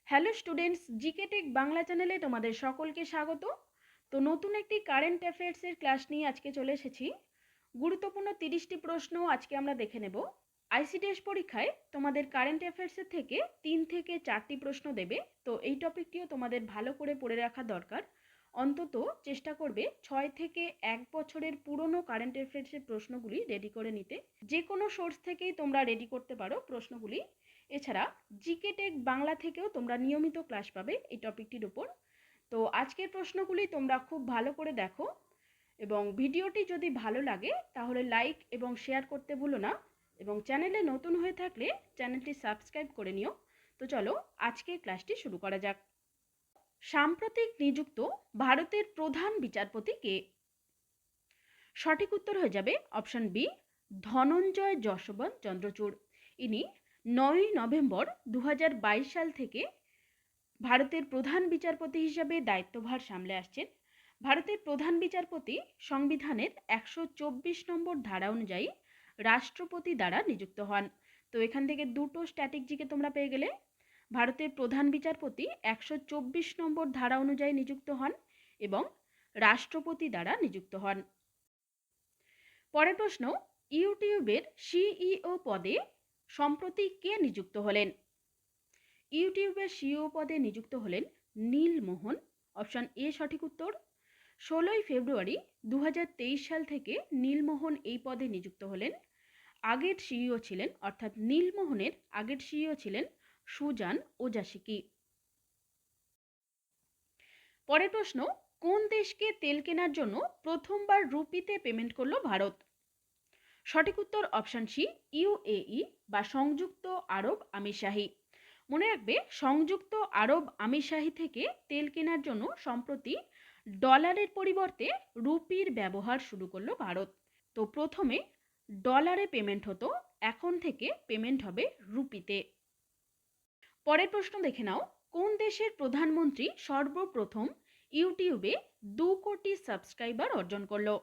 Hello students, GK tech Bangla চ্যানেলে তোমাদের সকলকে স্বাগত। তো নতুন একটি কারেন্ট অ্যাফেয়ার্সের ক্লাস নিয়ে আজকে চলে এসেছি। গুরুত্বপূর্ণ 30টি প্রশ্ন আজকে আমরা দেখে নেব। আইসিডিএস পরীক্ষায় তোমাদের কারেন্ট অ্যাফেয়ার্সের থেকে 3 থেকে 4টি প্রশ্ন দেবে। তো এই টপিকটিও তোমাদের ভালো করে পড়ে রাখা দরকার। অন্তত চেষ্টা করবে 6 থেকে 1 বছরের পুরনো কারেন্ট অ্যাফেয়ার্সের প্রশ্নগুলি রেডি করে নিতে। যে কোনো সোর্স থেকেই তোমরা রেডি করতে পারো প্রশ্নগুলি। এছাড়া জিকে টেক বাংলা থেকেও তোমরা নিয়মিত ক্লাস পাবে এই টপিকটির উপর। তো আজকের প্রশ্নগুলি তোমরা খুব ভালো করে দেখো এবং ভিডিওটি যদি ভালো লাগে তাহলে লাইক এবং শেয়ার করতে ভুলো না, এবং চ্যানেলে নতুন হয়ে থাকলে চ্যানেলটি সাবস্ক্রাইব করে নিও। তো চলো আজকের ক্লাসটি শুরু করা যাক। সাম্প্রতিক নিযুক্ত ভারতের প্রধান বিচারপতি কে? সঠিক উত্তর হয়ে যাবে অপশন বি, ধনঞ্জয় যশবন্ত চন্দ্রচূড়। ইনি 9 নভেম্বর 2022 সাল থেকে ভারতের প্রধান বিচারপতি হিসাবে দায়িত্বভার সামলে আসছেন। ভারতের প্রধান বিচারপতি সংবিধানের 124 নম্বর ধারা অনুযায়ী রাষ্ট্রপতি দ্বারা নিযুক্ত হন। তো এখান থেকে দুটো স্ট্যাটিক জিকে তোমরা পেয়ে গেলে। ভারতের প্রধান বিচারপতি 124 নম্বর ধারা অনুযায়ী নিযুক্ত হন এবং রাষ্ট্রপতি দ্বারা নিযুক্ত হন। পরের প্রশ্ন, ইউটিউবের সিইও পদে সম্প্রতি কে নিযুক্ত হলেন? ইউটিউবের সিইও পদে নিযুক্ত হলেন নীলমোহন। অপশন এ সঠিক উত্তর। 16 ফেব্রুয়ারি 2023 সাল থেকে নীলমোহন এই পদে নিযুক্ত হলেন। আগের সিইও ছিলেন, অর্থাৎ নীলমোহনের আগের সিইও ছিলেন সুজান ওজাসিকি। পরের প্রশ্ন, কোন দেশকে তেল কেনার জন্য প্রথমবার রুপিতে পেমেন্ট করলো ভারত? সঠিক উত্তর অপশন সি, ইউএই বা সংযুক্ত আরব আমিরশাহী। মনে রাখবে, সংযুক্ত আরব আমিরশাহী থেকে তেল কেনার জন্য সম্প্রতি ডলারের পরিবর্তে রুপির ব্যবহার শুরু করলো ভারত। তো প্রথমে ডলারে পেমেন্ট হতো, এখন থেকে পেমেন্ট হবে রুপিতে। পরের প্রশ্ন দেখে নাও, কোন দেশের প্রধানমন্ত্রী সর্বপ্রথম ইউটিউবে 2 কোটি সাবস্ক্রাইবার অর্জন করলো?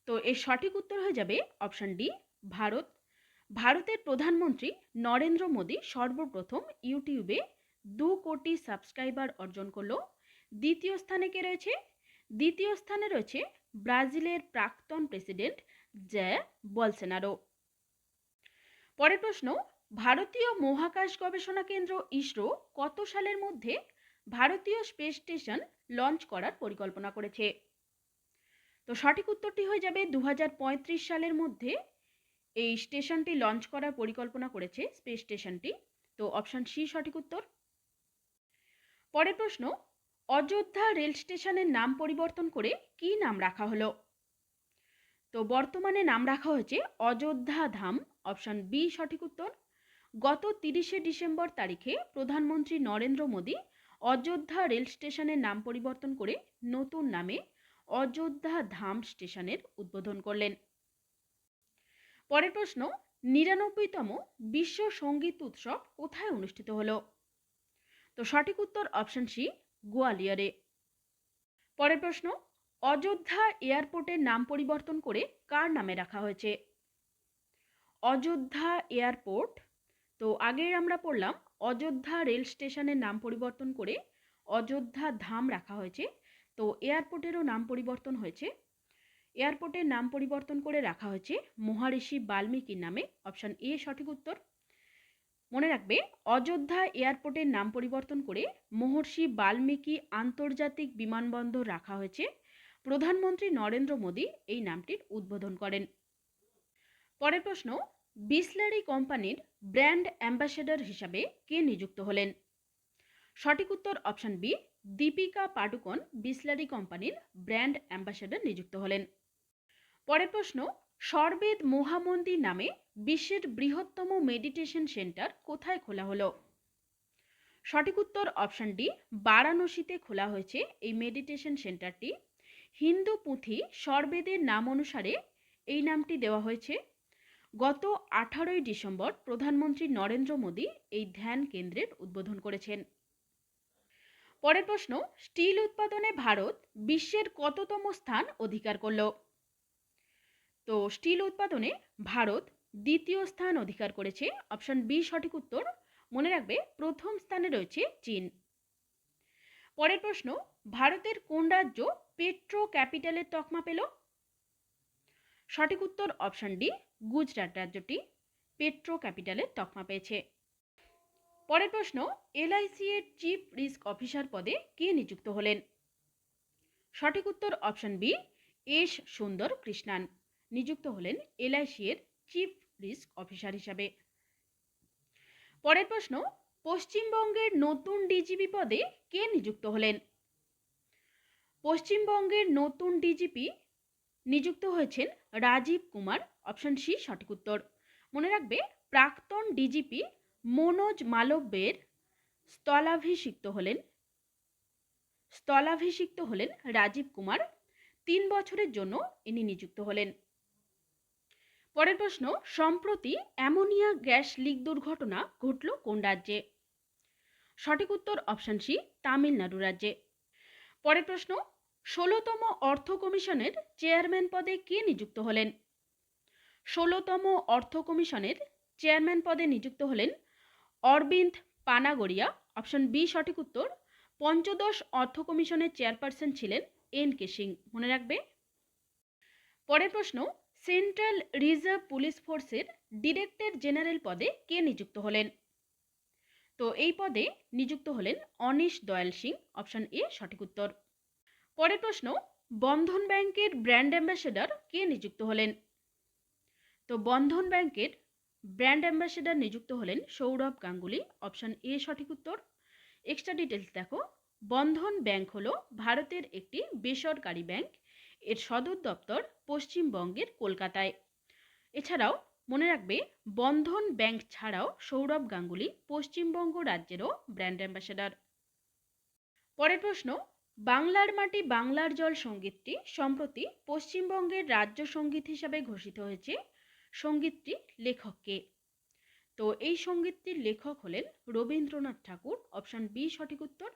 তো এর সঠিক উত্তর হয়ে যাবে অপশন ডি, ভারত। ভারতের প্রধানমন্ত্রী নরেন্দ্র মোদী সর্বপ্রথম ইউটিউবে 2 কোটি সাবস্ক্রাইবার অর্জন করলো। দ্বিতীয় স্থানে কে রয়েছে? দ্বিতীয় স্থানে রয়েছে ব্রাজিলের প্রাক্তন প্রেসিডেন্ট জায়ার বলসোনারো। পরের প্রশ্ন, ভারতীয় মহাকাশ গবেষণা কেন্দ্র ইসরো কত সালের মধ্যে ভারতীয় স্পেস স্টেশন লঞ্চ করার পরিকল্পনা করেছে? তো সঠিক উত্তরটি হয়ে যাবে 2035 সালের মধ্যে এই স্টেশনটি লঞ্চ করার পরিকল্পনা করেছে স্পেস স্টেশনটি। তো অপশন সি সঠিক উত্তর। পরের প্রশ্ন, অযোধ্যা রেল স্টেশনের নাম পরিবর্তন করে কি নাম রাখা হলো? তো বর্তমানে নাম রাখা হয়েছে অযোধ্যা ধাম। অপশন বি সঠিক উত্তর। গত 30শে ডিসেম্বর তারিখে প্রধানমন্ত্রী নরেন্দ্র মোদী অযোধ্যা রেল স্টেশনের নাম পরিবর্তন করে নতুন নামে অযোধ্যা ধাম স্টেশনের উদ্বোধন করলেন। পরের প্রশ্ন, 99তম বিশ্ব সঙ্গীত উৎসব কোথায় অনুষ্ঠিত হলো? তো সঠিক উত্তর অপশন সি, গোয়ালিয়রে। পরের প্রশ্ন, অযোধ্যা এয়ারপোর্টের নাম পরিবর্তন করে কার নামে রাখা হয়েছে? অযোধ্যা এয়ারপোর্ট, তো আগের আমরা পড়লাম অযোধ্যা রেল স্টেশনের নাম পরিবর্তন করে অযোধ্যা ধাম রাখা হয়েছে। তো এয়ারপোর্টেরও নাম পরিবর্তন হয়েছে। এয়ারপোর্টের নাম পরিবর্তন করে রাখা হয়েছে মহারিষি বাল্মীকির নামে। অপশন এ সঠিক উত্তর। মনে রাখবে, অযোধ্যা এয়ারপোর্টের নাম পরিবর্তন করে মহর্ষি বাল্মীকি আন্তর্জাতিক বিমানবন্দর রাখা হয়েছে। প্রধানমন্ত্রী নরেন্দ্র মোদী এই নামটির উদ্বোধন করেন। পরের প্রশ্ন, বিসলারি কোম্পানির ব্র্যান্ড অ্যাম্বাসেডর হিসাবে কে নিযুক্ত হলেন? সঠিক উত্তর অপশন বি, দীপিকা পাডুকোন বিসলারি কোম্পানির ব্র্যান্ড অ্যাম্বাসেডর নিযুক্ত হলেন। পরের প্রশ্ন, সর্বেদ মহামন্দির নামে বিশ্বের বৃহত্তম মেডিটেশন সেন্টার কোথায় খোলা হলো? সঠিক উত্তর অপশন ডি, বারাণসীতে খোলা হয়েছে এই মেডিটেশন সেন্টারটি। হিন্দু পুঁথি সর্বেদের নাম অনুসারে এই নামটি দেওয়া হয়েছে। গত 18 ডিসেম্বর প্রধানমন্ত্রী নরেন্দ্র মোদী এই ধ্যান কেন্দ্রের উদ্বোধন করেছেন। পরের প্রশ্ন, স্টিল উৎপাদনে ভারত বিশ্বের কততম স্থান অধিকার করল? তো স্টিল উৎপাদনে ভারত দ্বিতীয় স্থান অধিকার করেছে। অপশন বি সঠিক উত্তর। মনে রাখবে প্রথম স্থানে রয়েছে চীন। পরের প্রশ্ন, ভারতের কোন রাজ্য পেট্রো ক্যাপিটালের তকমা পেল? সঠিক উত্তর অপশন ডি, গুজরাট রাজ্যটি পেট্রো ক্যাপিটালের তকমা পেয়েছে। পরের প্রশ্ন, এলআইসি এর চিফ রিস্ক অফিসার পদে কে নিযুক্ত হলেন? সঠিক উত্তর অপশন বি, এস সুন্দর কৃষ্ণান নিযুক্ত হলেন এলআইসি এর চিফ রিস্ক অফিসার হিসাবে। পরের প্রশ্ন, পশ্চিমবঙ্গের নতুন ডিজিপি পদে কে নিযুক্ত হলেন? পশ্চিমবঙ্গের নতুন ডিজিপি নিযুক্ত হয়েছেন রাজীব কুমার, অপশন সি সঠিক উত্তর। মনে রাখবে প্রাক্তন ডিজিপি মনোজ মালব্যের স্থলাভিষিক্ত হলেন রাজীব কুমার, 3 বছরের জন্য ইনি নিযুক্ত হলেন। পরের প্রশ্ন, সম্প্রতি অ্যামোনিয়া গ্যাস লিক দুর্ঘটনা ঘটল কোন রাজ্যে? সঠিক উত্তর অপশন সি, তামিলনাড়ু রাজ্যে। পরের প্রশ্ন, 16তম অর্থ কমিশনের চেয়ারম্যান পদে কে নিযুক্ত হলেন? 16তম অর্থ কমিশনের চেয়ারম্যান পদে নিযুক্ত হলেন অরবিন্দ পানাগড়িয়া, অপশন বি সঠিক উত্তর। পঞ্চদশ অর্থ কমিশনের চেয়ারপারসন ছিলেন এন কে সিং, মনে রাখবে। পরের প্রশ্ন, সেন্ট্রাল রিজার্ভ পুলিশ ফোর্সের ডিরেক্টর জেনারেল পদে কে নিযুক্ত হলেন? তো এই পদে নিযুক্ত হলেন anise Dayal Singh, option A সঠিক উত্তর। পরের প্রশ্ন, বন্ধন ব্যাংকের ব্র্যান্ড অ্যাম্বাসেডর কে নিযুক্ত হলেন? তো বন্ধন ব্যাংকের ব্র্যান্ড অ্যাম্বাসেডর নিযুক্ত হলেন সৌরভ গাঙ্গুলি, অপশন এ সঠিক উত্তর। এক্সট্রা ডিটেলস দেখো, বন্ধন ব্যাংক হলো ভারতের একটি বেসরকারি ব্যাংক, এর সদর দপ্তর পশ্চিমবঙ্গের কলকাতায়। এছাড়াও মনে রাখবে বন্ধন ব্যাংক ছাড়াও সৌরভ গাঙ্গুলি পশ্চিমবঙ্গ রাজ্যেরও ব্র্যান্ড অ্যাম্বাসেডর। পরের প্রশ্ন, বাংলার মাটি বাংলার জল সঙ্গীতটি সম্প্রতি পশ্চিমবঙ্গের রাজ্য সঙ্গীত হিসাবে ঘোষিত হয়েছে, সঙ্গীতটির লেখক কে? তো এই সঙ্গীতটির লেখক হলেন রবীন্দ্রনাথ ঠাকুর, অপশন বি সঠিক উত্তর।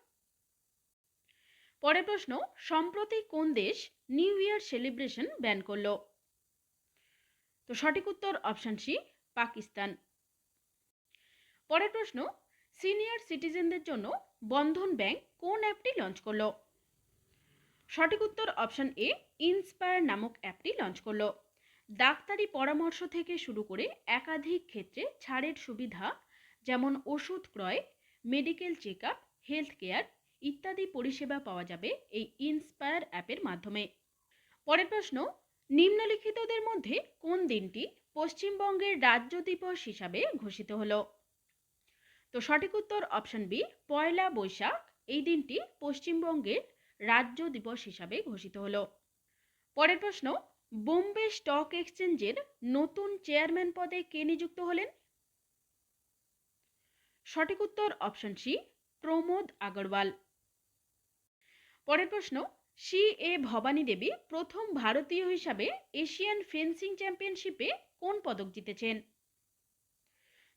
পরের প্রশ্ন, সম্প্রতি কোন দেশ নিউ ইয়ার সেলিব্রেশন ব্যান করল? তো সঠিক উত্তর অপশন সি, পাকিস্তান। পরের প্রশ্ন, সিনিয়র সিটিজেনদের জন্য বন্ধন ব্যাংক কোন অ্যাপটি লঞ্চ করল? সঠিক উত্তর অপশন এ, ইন্সপায়ার নামক অ্যাপটি লঞ্চ করল। ডাক্তারি পরামর্শ থেকে শুরু করে একাধিক ক্ষেত্রে ছাড়ের সুবিধা, যেমন ওষুধ ক্রয়, medical check up, health care ইত্যাদি পরিষেবা পাওয়া যাবে এই ইন্সপায়ার অ্যাপের মাধ্যমে। পরের প্রশ্ন, নিম্নলিখিতদের মধ্যে কোন দিনটি পশ্চিমবঙ্গের রাজ্য দিবস হিসাবে ঘোষিত হলো? তো সঠিক উত্তর অপশন বি, পয়লা বৈশাখ এই দিনটি পশ্চিমবঙ্গের রাজ্য দিবস হিসাবে ঘোষিত হলো। পরের প্রশ্ন, বোম্বে স্টক এক্সচেঞ্জের নতুন চেয়ারম্যান পদে কে নিযুক্ত হলেন? সঠিক উত্তর অপশন সি, প্রমোদ আগরওয়াল। পরের প্রশ্ন, সি এ ভবানী দেবী প্রথম ভারতীয় হিসাবে এশিয়ান ফেন্সিং চ্যাম্পিয়নশিপে কোন পদক জিতেছেন?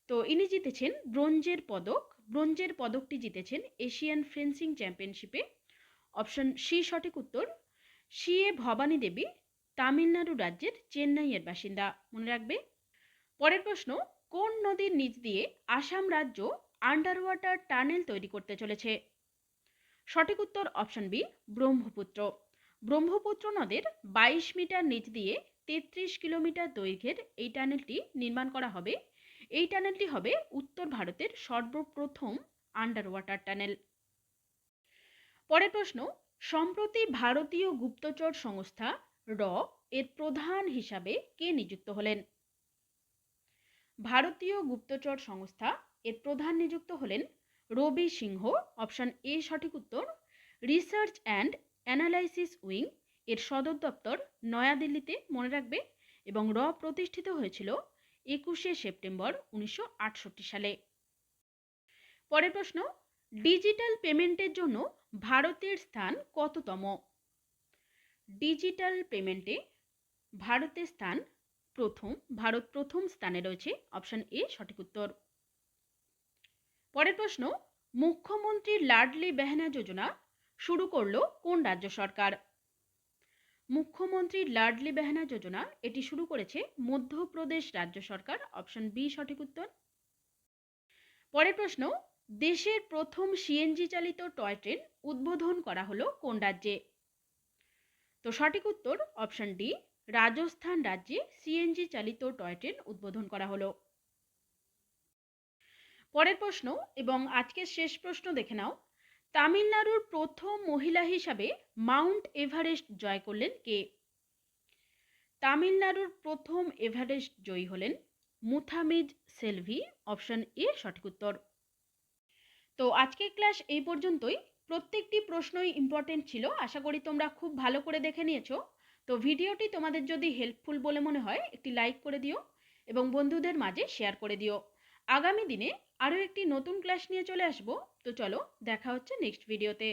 তো ইনি জিতেছেন ব্রোঞ্জের পদক। ব্রোঞ্জের পদকটি জিতেছেন এশিয়ান ফেন্সিং চ্যাম্পিয়নশিপে, অপশন সি সঠিক উত্তর। সি এ ভবানী দেবী তামিলনাড়ু রাজ্যের চেন্নাইয়ের বাসিন্দা, মনে রাখবে। পরের প্রশ্ন, কোন নদীর নিচ দিয়ে আসাম রাজ্য আন্ডার ওয়াটার টানেল তৈরি করতে চলেছে? সঠিক উত্তর অপশন বি, ব্রহ্মপুত্র। ব্রহ্মপুত্র নদের 22 মিটার নিচ দিয়ে 33 কিলোমিটার দৈর্ঘ্যের এই টানেলটি নির্মাণ করা হবে। এই টানেলটি হবে উত্তর ভারতের সর্বপ্রথম আন্ডার ওয়াটার টানেল। পরের প্রশ্ন, সম্প্রতি ভারতীয় গুপ্তচর সংস্থা র এর প্রধান হিসাবে কে নিযুক্ত হলেন? ভারতীয় গুপ্তচর সংস্থা এর প্রধান নিযুক্ত হলেন রবি সিংহ, অপশন এ সঠিক উত্তর। রিসার্চ অ্যান্ড অ্যানালাইসিস উইং এর সদর দপ্তর নয়াদিল্লিতে, মনে রাখবে, এবং র প্রতিষ্ঠিত হয়েছিল 21শে সেপ্টেম্বর 1968 সালে। পরের প্রশ্ন, ডিজিটাল পেমেন্টের জন্য ভারতের স্থান কততম? ডিজিটাল পেমেন্টে ভারতের স্থান প্রথম, ভারত প্রথম স্থানে রয়েছে, অপশন এ সঠিক উত্তর। পরের প্রশ্ন, মুখ্যমন্ত্রী লাডলি বেহনা যোজনা শুরু করলো কোন রাজ্য সরকার? মুখ্যমন্ত্রী লাডলি বেহনা যোজনা এটি শুরু করেছে মধ্যপ্রদেশ রাজ্য সরকার, অপশন বি সঠিক উত্তর। পরের প্রশ্ন, দেশের প্রথম সিএনজি চালিত টয় ট্রেন উদ্বোধন করা হলো কোন রাজ্যে? তো সঠিক উত্তর অপশন ডি, রাজস্থান রাজ্যে সিএনজি চালিত টয় ট্রেন উদ্বোধন করা হলো। পরের প্রশ্ন এবং আজকের শেষ প্রশ্ন দেখে নাও। তামিলনাড়ুর প্রথম মহিলা হিসাবে মাউন্ট এভারেস্ট জয় করলেন কে? তামিলনাড়ুর প্রথম এভারেস্ট জয়ী হলেন মুথামিজ সেলভি। অপশন এ সঠিক উত্তর। তো আজকের ক্লাস এই পর্যন্তই। প্রত্যেকটি প্রশ্নই ইম্পর্টেন্ট ছিল, আশা করি তোমরা খুব ভালো করে দেখে নিয়েছো। তো ভিডিওটি তোমাদের যদি হেল্পফুল বলে মনে হয় একটি লাইক করে দিও এবং বন্ধুদের মাঝে শেয়ার করে দিও। আগামী দিনে আরও একটি নতুন ক্লাস নিয়ে চলে আসবো। তো চলো, দেখা হচ্ছে নেক্সট ভিডিওতে।